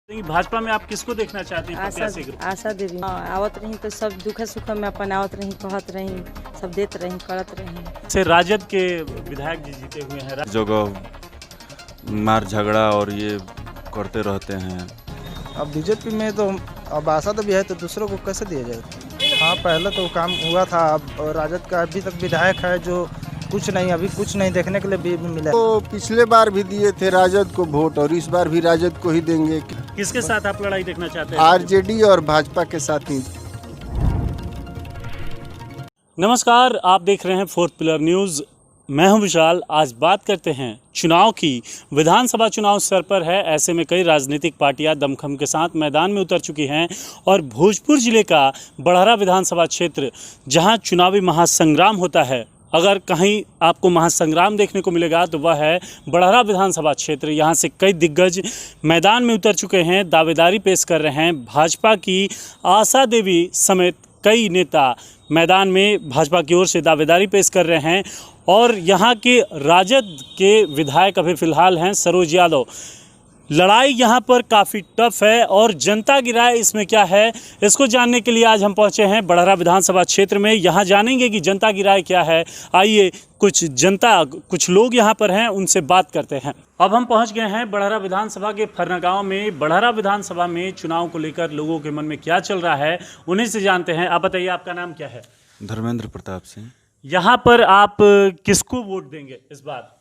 भाजपा में आप किसको देखना चाहते हैं प्रत्याशी के रूप में? आशा देवी आवत रही तो सब दुख सुख में अपन आवत रही, कहत रही, सब देत रही, करत रही। से राजद के विधायक जी जीते हुए हैं। जगह मार झगड़ा और ये करते रहते हैं। अब बीजेपी में तो अब आशा तो भी है, तो दूसरों को कैसे दिया जाए? हाँ, पहले तो काम हुआ था। अब राजद का अभी तक विधायक है जो अभी कुछ नहीं देखने के लिए भी मिला। तो पिछले बार भी दिए थे राजद को वोट और इस बार भी राजद को ही देंगे। किसके साथ आप लड़ाई देखना चाहते हैं? आरजेडी और भाजपा के साथ ही। नमस्कार, आप देख रहे हैं फोर्थ पिलर न्यूज़। मैं हूं विशाल। आज बात करते हैं चुनाव की। विधानसभा चुनाव सर पर है, ऐसे में कई राजनीतिक पार्टियां दमखम के साथ मैदान में उतर चुकी हैं और भोजपुर जिले का बड़हरा विधानसभा क्षेत्र, जहां चुनावी महासंग्राम होता है, अगर कहीं आपको महासंग्राम देखने को मिलेगा तो वह है बड़हरा विधानसभा क्षेत्र। यहाँ से कई दिग्गज मैदान में उतर चुके हैं, दावेदारी पेश कर रहे हैं। भाजपा की आशा देवी समेत कई नेता मैदान में भाजपा की ओर से दावेदारी पेश कर रहे हैं और यहाँ के राजद के विधायक अभी फ़िलहाल हैं सरोज यादव। लड़ाई यहाँ पर काफ़ी टफ है और जनता की राय इसमें क्या है, इसको जानने के लिए आज हम पहुँचे हैं बड़हरा विधानसभा क्षेत्र में। यहाँ जानेंगे कि जनता की राय क्या है। आइए कुछ लोग यहाँ पर हैं, उनसे बात करते हैं। अब हम पहुँच गए हैं बड़हरा विधानसभा के फरना गाँव में। बड़हरा विधानसभा में चुनाव को लेकर लोगों के मन में क्या चल रहा है, उन्हीं से जानते हैं। आप बताइए, आपका नाम क्या है? धर्मेंद्र प्रताप सिंह। यहाँ पर आप किसको वोट देंगे इस बार?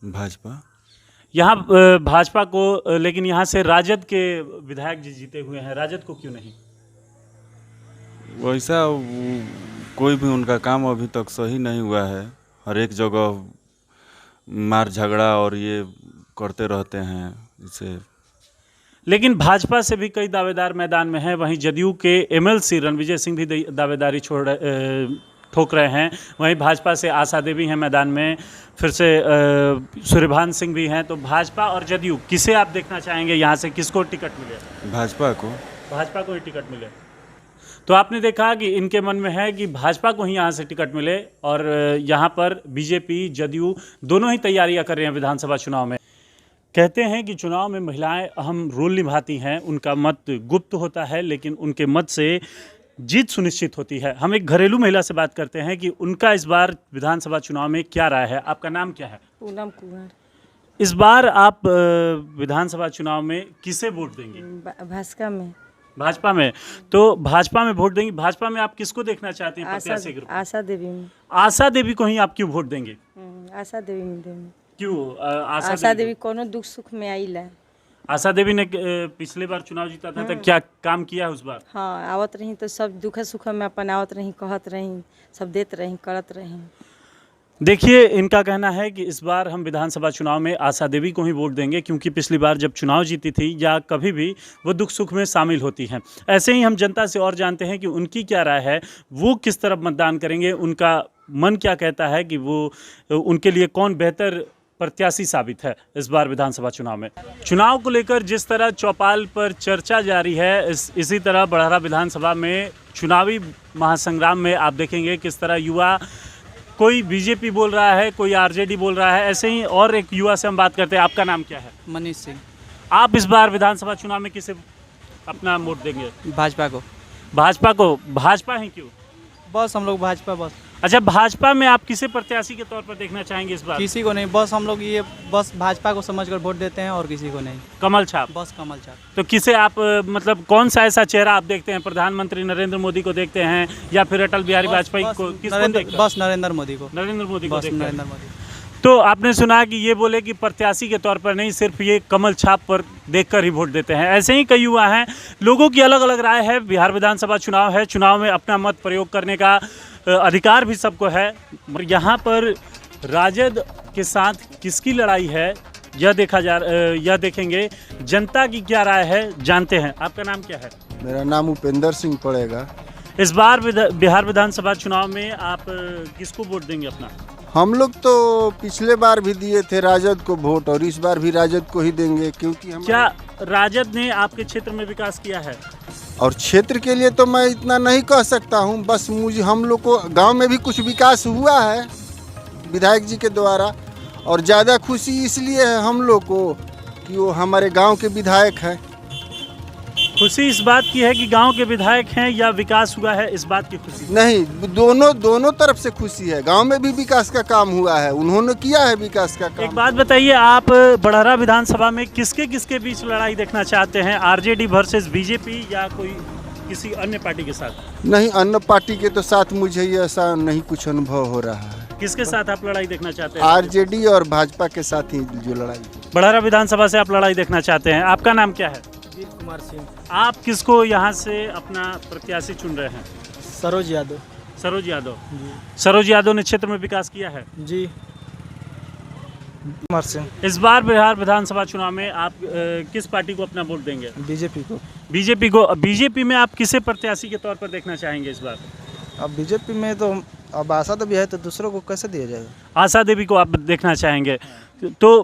भाजपा। यहाँ भाजपा को, लेकिन यहाँ से राजद के विधायक जी जीते हुए हैं, राजद को क्यों नहीं? वैसा कोई भी उनका काम अभी तक सही नहीं हुआ है। हर एक जगह मार झगड़ा और ये करते रहते हैं इसे। लेकिन भाजपा से भी कई दावेदार मैदान में हैं। वहीं जदयू के एमएलसी रणविजय सिंह भी दावेदारी ठोक रहे हैं। वहीं भाजपा से आशा देवी हैं मैदान में, फिर से सूर्यभान सिंह भी हैं। तो भाजपा और जदयू, किसे आप देखना चाहेंगे यहाँ से, किसको टिकट मिले? भाजपा को। भाजपा को ही टिकट मिले। तो आपने देखा कि इनके मन में है कि भाजपा को ही यहाँ से टिकट मिले और यहाँ पर बीजेपी जदयू दोनों ही तैयारियाँ कर रहे हैं विधानसभा चुनाव में। कहते हैं कि चुनाव में महिलाएं अहम रोल निभाती हैं, उनका मत गुप्त होता है लेकिन उनके मत से जीत सुनिश्चित होती है। हम एक घरेलू महिला से बात करते हैं कि उनका इस बार विधानसभा चुनाव में क्या राय है। आपका नाम क्या है? पूनम कुमार। इस बार आप विधानसभा चुनाव में किसे वोट देंगे? भाजपा में। भाजपा में। तो भाजपा में वोट देंगे। भाजपा में आप किसको देखना चाहते हैं प्रत्याशी के रूप में? आशा देवी में। आशा देवी को ही आप क्यों वोट देंगे? आशा देवी में देंगे। क्यों आशा देवी कोनो दुख सुख में आई ला। आशा देवी ने पिछले बार चुनाव जीता था, तो क्या काम किया है उस बार? हाँ, आवत रही तो सब दुख सुख में अपन आवत रही, कहत रही, सब देत रही, करत रही। देखिए, इनका कहना है कि इस बार हम विधानसभा चुनाव में आशा देवी को ही वोट देंगे क्योंकि पिछली बार जब चुनाव जीती थी या कभी भी वो दुख सुख में शामिल होती हैं। ऐसे ही हम जनता से और जानते हैं कि उनकी क्या राय है, वो किस तरफ मतदान करेंगे, उनका मन क्या कहता है कि वो उनके लिए कौन बेहतर प्रत्याशी साबित है इस बार विधानसभा चुनाव में। चुनाव को लेकर जिस तरह चौपाल पर चर्चा जारी है, इसी तरह बड़हरा विधानसभा में चुनावी महासंग्राम में आप देखेंगे किस तरह युवा, कोई बीजेपी बोल रहा है, कोई आरजेडी बोल रहा है। ऐसे ही और एक युवा से हम बात करते हैं। आपका नाम क्या है? मनीष सिंह। आप इस बार विधानसभा चुनाव में किसे अपना वोट देंगे? भाजपा को। भाजपा को। भाजपा ही क्यों? बस हम लोग भाजपा बस। अच्छा, भाजपा में आप किसे प्रत्याशी के तौर पर देखना चाहेंगे इस बार? किसी को नहीं, बस हम लोग ये बस भाजपा को समझकर वोट देते हैं और किसी को नहीं। कमल छाप। बस कमल छाप। तो किसे आप, मतलब कौन सा ऐसा चेहरा आप देखते हैं? प्रधानमंत्री नरेंद्र मोदी को देखते हैं या फिर अटल बिहारी वाजपेयी को? बस नरेंद्र मोदी को। नरेंद्र मोदी को बस देखते हैं। नरेंद्र मोदी। तो आपने सुना कि ये बोले कि प्रत्याशी के तौर पर नहीं, सिर्फ ये कमल छाप पर देखकर ही वोट देते हैं। ऐसे ही कई युवा हैं, लोगों की अलग अलग राय है। बिहार विधानसभा चुनाव है, चुनाव में अपना मत प्रयोग करने का अधिकार भी सबको है। यहाँ पर राजद के साथ किसकी लड़ाई है यह देखेंगे। जनता की क्या राय है, जानते हैं। आपका नाम क्या है? मेरा नाम उपेंद्र सिंह पड़ेगा। इस बार बिहार विधानसभा चुनाव में आप किसको वोट देंगे अपना? हम लोग तो पिछले बार भी दिए थे राजद को वोट और इस बार भी राजद को ही देंगे क्योंकि हम। क्या राजद ने आपके क्षेत्र में विकास किया है? और क्षेत्र के लिए तो मैं इतना नहीं कह सकता हूं, बस मुझे हम लोग को गांव में भी कुछ विकास हुआ है विधायक जी के द्वारा और ज़्यादा खुशी इसलिए है हम लोग को कि वो हमारे गांव के विधायक हैं। खुशी इस बात की है कि गांव के विधायक हैं या विकास हुआ है, इस बात की खुशी? नहीं, दोनों तरफ से खुशी है। गांव में भी विकास का काम हुआ है, उन्होंने किया है विकास का काम। एक बात बताइए, आप बड़हरा विधानसभा में किसके किसके बीच लड़ाई देखना चाहते हैं? आरजेडी वर्सेस बीजेपी या कोई किसी अन्य पार्टी के साथ? नहीं, अन्य पार्टी के तो साथ मुझे ये ऐसा नहीं कुछ अनुभव हो रहा है। किसके साथ आप लड़ाई देखना चाहते हैं? आरजेडी और भाजपा के साथ ही जो लड़ाई। बड़हरा विधानसभा से आप लड़ाई देखना चाहते हैं। आपका नाम क्या है? वीर कुमार सिंह। आप किसको यहाँ से अपना प्रत्याशी चुन रहे हैं? सरोज यादव। सरोज यादव। सरोज यादव ने क्षेत्र में विकास किया है जी। कुमार सिंह। इस बार बिहार विधानसभा चुनाव में आप किस पार्टी को अपना वोट देंगे? बीजेपी को। बीजेपी को। बीजेपी में आप किसे प्रत्याशी के तौर पर देखना चाहेंगे इस बार? अब बीजेपी में तो अब आशा देवी है, तो दूसरों को कैसे दिया जाएगा? आशा देवी को आप देखना चाहेंगे। तो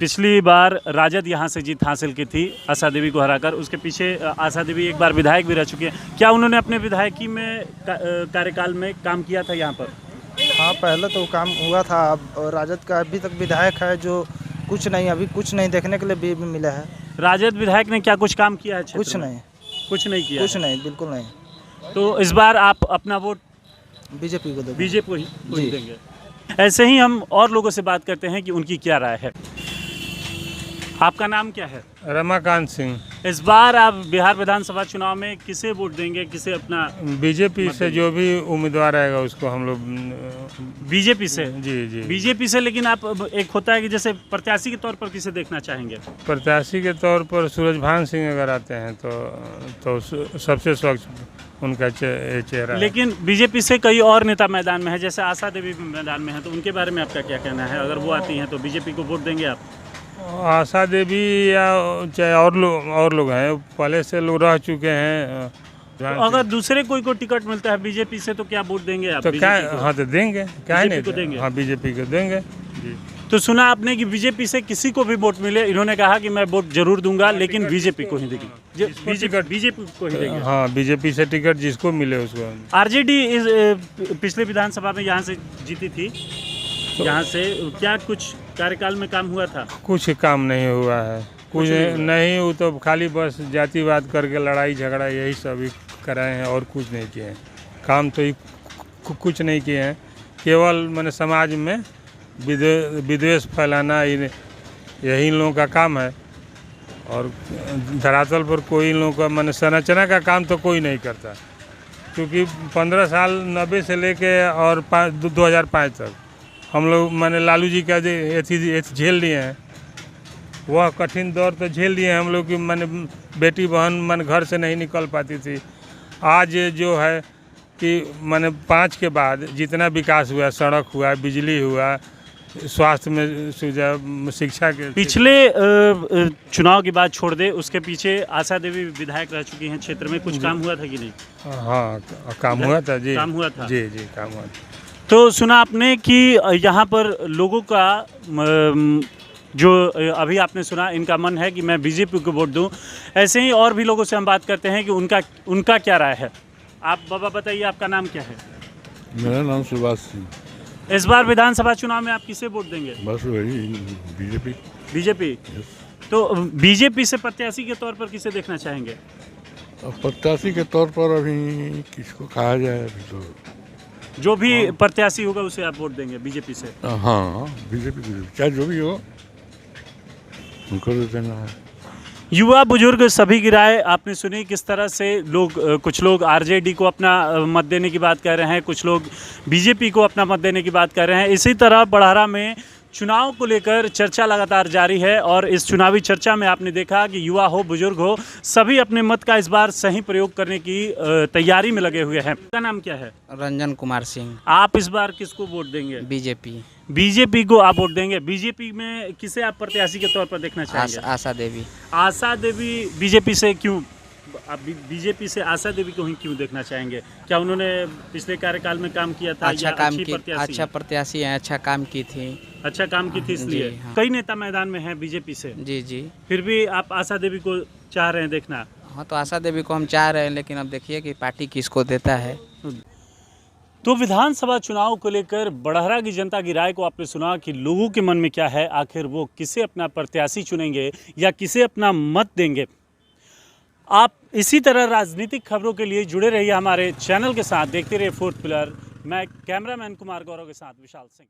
पिछली बार राजद यहाँ से जीत हासिल की थी आशा देवी को हराकर। उसके पीछे आशा देवी एक बार विधायक भी रह चुकी हैं। क्या उन्होंने अपने विधायकी में कार्यकाल में काम किया था यहाँ पर? हाँ, पहले तो काम हुआ था। अब राजद का अभी तक विधायक है जो कुछ नहीं देखने के लिए भी मिला है। राजद विधायक ने क्या कुछ काम किया है क्षेत्र कुछ में? नहीं। कुछ नहीं किया? कुछ नहीं, बिल्कुल नहीं। तो इस बार आप अपना वोट बीजेपी को देंगे। बीजेपी को ही देंगे। ऐसे ही हम और लोगों से बात करते हैं कि उनकी क्या राय है। आपका नाम क्या है? रमाकांत सिंह। इस बार आप बिहार विधानसभा चुनाव में किसे वोट देंगे? किसे अपना? बीजेपी से जो भी उम्मीदवार आएगा उसको हम लोग। बीजेपी से? जी जी। बीजेपी से। लेकिन आप एक होता है कि जैसे प्रत्याशी के तौर पर किसे देखना चाहेंगे? प्रत्याशी के तौर पर सूरजभान सिंह अगर आते हैं तो सबसे स्वच्छ उनका चेहरा है। लेकिन बीजेपी से कई और नेता मैदान में है, जैसे आशा देवी भी मैदान में है, तो उनके बारे में आपका क्या कहना है? अगर वो आती हैं तो बीजेपी को वोट देंगे आप? आशा देवी या चाहे और लोग हैं, पहले से लोग रह चुके हैं। तो अगर दूसरे कोई को टिकट मिलता है बीजेपी से तो क्या वोट देंगे आप? तो क्या? हाँ, तो देंगे। क्या नहीं को देंगे? हाँ, बीजेपी को देंगे जी। तो सुना आपने कि बीजेपी से किसी को भी वोट मिले, इन्होंने कहा कि मैं वोट जरूर दूंगा लेकिन बीजेपी को ही देंगे। बीजेपी को ही देंगे। हाँ, बीजेपी से टिकट जिसको मिले उसको। आरजेडी पिछले विधानसभा में यहाँ से जीती थी, यहाँ से क्या कुछ कार्यकाल में काम हुआ था? कुछ काम नहीं हुआ है, कुछ नहीं। वो तो खाली बस जातिवाद करके लड़ाई झगड़ा यही सब कराए हैं और कुछ नहीं किए हैं। काम तो कुछ नहीं किए हैं। केवल मैंने समाज में विद्वेष फैलाना यही इन लोगों का काम है। और धरातल पर कोई इन लोगों का मैंने संरचना का काम तो कोई नहीं करता, क्योंकि 15 साल 90 से लेके और 2005 तक हम लोग मैंने लालू जी का झेल लिए हैं। वह कठिन दौर तो झेल लिए हैं हम लोग कि मैंने बेटी बहन घर से नहीं निकल पाती थी। आज जो है कि मैंने 5 के बाद जितना विकास हुआ, सड़क हुआ, बिजली हुआ, स्वास्थ्य में सुविधा, शिक्षा के। पिछले चुनाव की बात छोड़ दे, उसके पीछे आशा देवी विधायक रह चुकी हैं क्षेत्र में। कुछ काम हुआ था कि नहीं? हाँ, काम हुआ था जी। काम हुआ था जी जी, काम हुआ था। तो सुना आपने कि यहाँ पर लोगों का जो अभी आपने सुना, इनका मन है कि मैं बीजेपी को वोट दूं। ऐसे ही और भी लोगों से हम बात करते हैं कि उनका क्या राय है। आप बाबा बताइए, आपका नाम क्या है? मेरा नाम सुभाष सिंह। इस बार विधानसभा चुनाव में आप किसे वोट देंगे? बस वही बीजेपी। बीजेपी। तो बीजेपी से प्रत्याशी के तौर पर किसे देखना चाहेंगे? प्रत्याशी के तौर पर अभी किसको कहा जाए? अभी तो जो भी प्रत्याशी होगा उसे आप वोट देंगे बीजेपी से? हाँ, बीजेपी चाहे जो भी हो उनको दे देना है। युवा बुजुर्ग सभी की राय आपने सुनी। किस तरह से कुछ लोग आरजेडी को अपना मत देने की बात कर रहे हैं, कुछ लोग बीजेपी को अपना मत देने की बात कर रहे हैं। इसी तरह बड़हरा में चुनाव को लेकर चर्चा लगातार जारी है और इस चुनावी चर्चा में आपने देखा कि युवा हो, बुजुर्ग हो, सभी अपने मत का इस बार सही प्रयोग करने की तैयारी में लगे हुए हैं। आपका नाम क्या है? रंजन कुमार सिंह। आप इस बार किसको वोट देंगे? बीजेपी। बीजेपी को आप वोट देंगे। बीजेपी में किसे आप प्रत्याशी के तौर पर देखना चाहेंगे? आशा देवी। आशा देवी बीजेपी से क्यों? आप बीजेपी से आशा देवी को ही क्यों देखना चाहेंगे? क्या उन्होंने पिछले कार्यकाल में काम किया था? अच्छा काम की, अच्छा प्रत्याशी है, अच्छा काम की थी। अच्छा काम की थी इसलिए। हाँ। कई नेता मैदान में हैं बीजेपी से। जी जी। फिर भी आप आशा देवी को चाह रहे हैं देखना? हाँ, तो आशा देवी को हम चाह रहे हैं, लेकिन अब देखिए कि पार्टी किसको देता है। तो विधानसभा चुनाव को लेकर बड़हरा की जनता की राय को आपने सुना कि लोगों के मन में क्या है, आखिर वो किसे अपना प्रत्याशी चुनेंगे या किसे अपना मत देंगे। आप इसी तरह राजनीतिक खबरों के लिए जुड़े रहिए हमारे चैनल के साथ, देखते रहिए फोर्थ पिलर। मैं कैमरामैन कुमार गौरव के साथ विशाल सिंह।